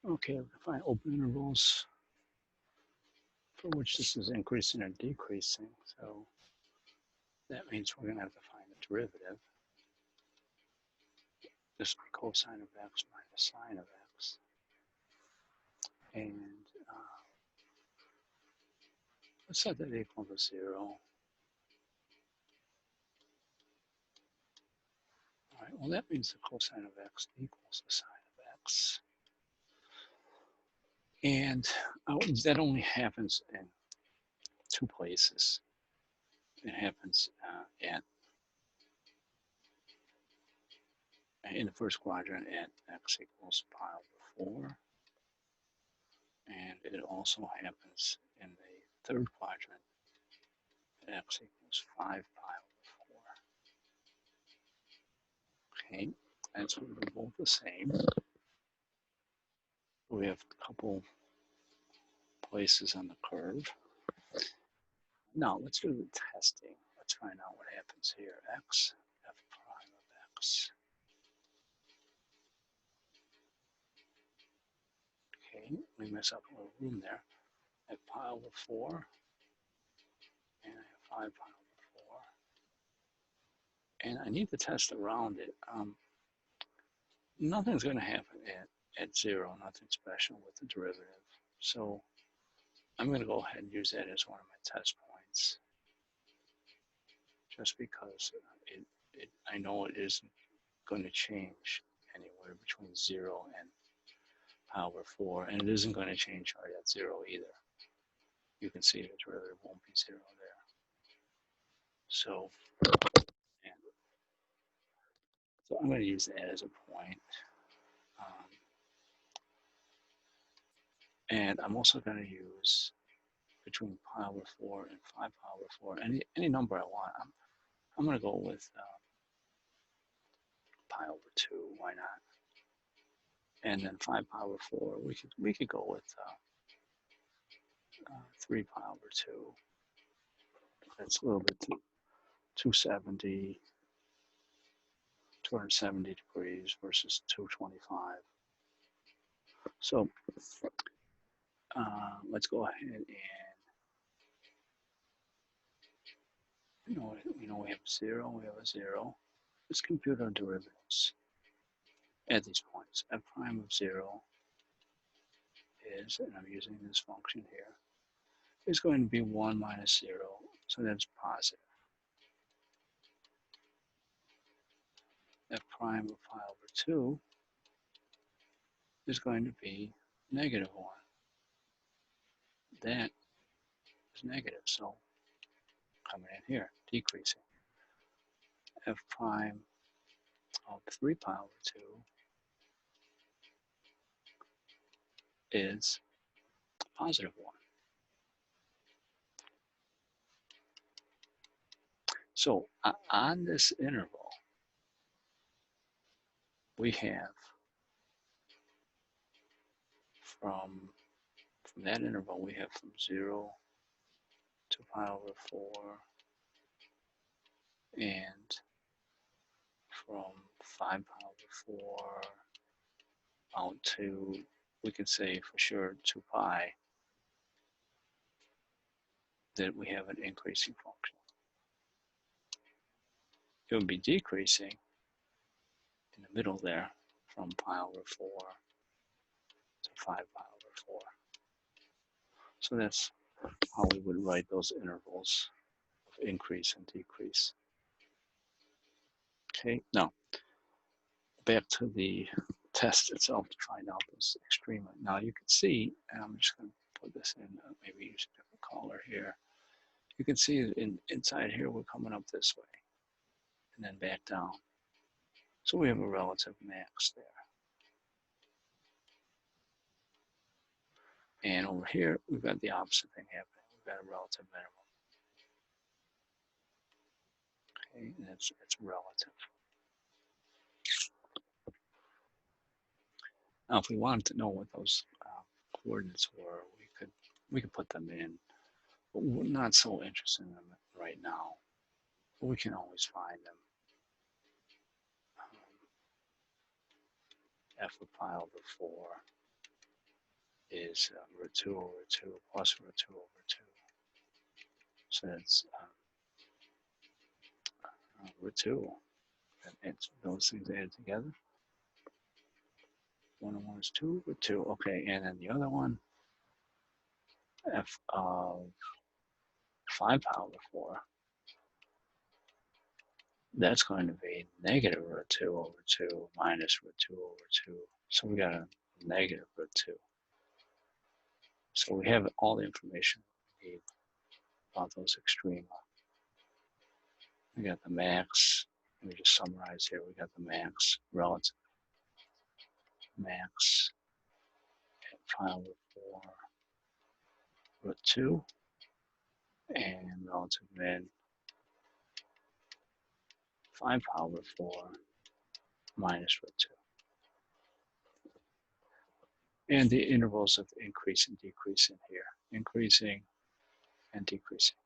Okay, we can find open intervals for which this is increasing or decreasing. So that means we're going to have to find the derivative. This will be cosine of x minus sine of x. And let's set that equal to 0. All right, well, that means the cosine of x equals the sine of x. And that only happens in two places. It happens in the first quadrant at x equals pi over 4. And it also happens in the third quadrant at x equals 5 pi over 4. Okay, and so they're both the same. We have a couple places on the curve. Now let's do the testing. Let's find out what happens here. X, f prime of x. Okay, we mess up a little room there. I have pi over 4, and I have 5 pi over 4. And I need to test around it. Nothing's going to happen at 0, nothing special with the derivative. So I'm going to go ahead and use that as one of my test points, just because I know it isn't going to change anywhere between 0 and pi over 4, and it isn't going to change right at 0 either. You can see the derivative won't be 0 there. So I'm going to use that as a point. And I'm also going to use between pi over 4 and 5 pi over 4, any number I want. I'm going to go with pi over 2, why not? And then 5 pi over 4, we could go with 3 pi over 2. That's a little bit 270 degrees versus 225. So let's go ahead and we have 0, we have a 0. Let's compute our derivatives at these points. F prime of 0 is, and I'm using this function here, is going to be 1 minus 0, so that's positive. F prime of pi over 2 is going to be negative 1. That is negative, so coming in here, decreasing. F prime of 3 pi over 2 is positive 1. So on this interval, we have from that interval, we have from 0 to pi over 4, and from 5 pi over 4 out to, we could say for sure 2 pi, that we have an increasing function. It would be decreasing in the middle there from pi over 4 to 5 pi over 4. So that's how we would write those intervals of increase and decrease. Okay, now back to the test itself to find out this extreme. Now you can see, and I'm just going to put this in, maybe use a different color here. You can see inside here we're coming up this way and then back down. So we have a relative max there. And over here, we've got the opposite thing happening. We've got a relative minimum. Okay, and it's relative. Now, if we wanted to know what those coordinates were, we could put them in. But we're not so interested in them right now. But we can always find them. F of pi over 4 is root 2 over 2 plus root 2 over 2. So that's root 2. And those things added together. 1 and 1 is 2, root 2. Okay, and then the other one, f of 5 power 4, that's going to be negative root 2 over 2 minus root 2 over 2. So we got a negative root 2. So we have all the information we need about those extrema. We got the max. Let me just summarize here. We got the max, relative max at 5 over 4 root 2, and relative min 5 power 4 minus root 2. And the intervals of increase and decrease in here, increasing and decreasing.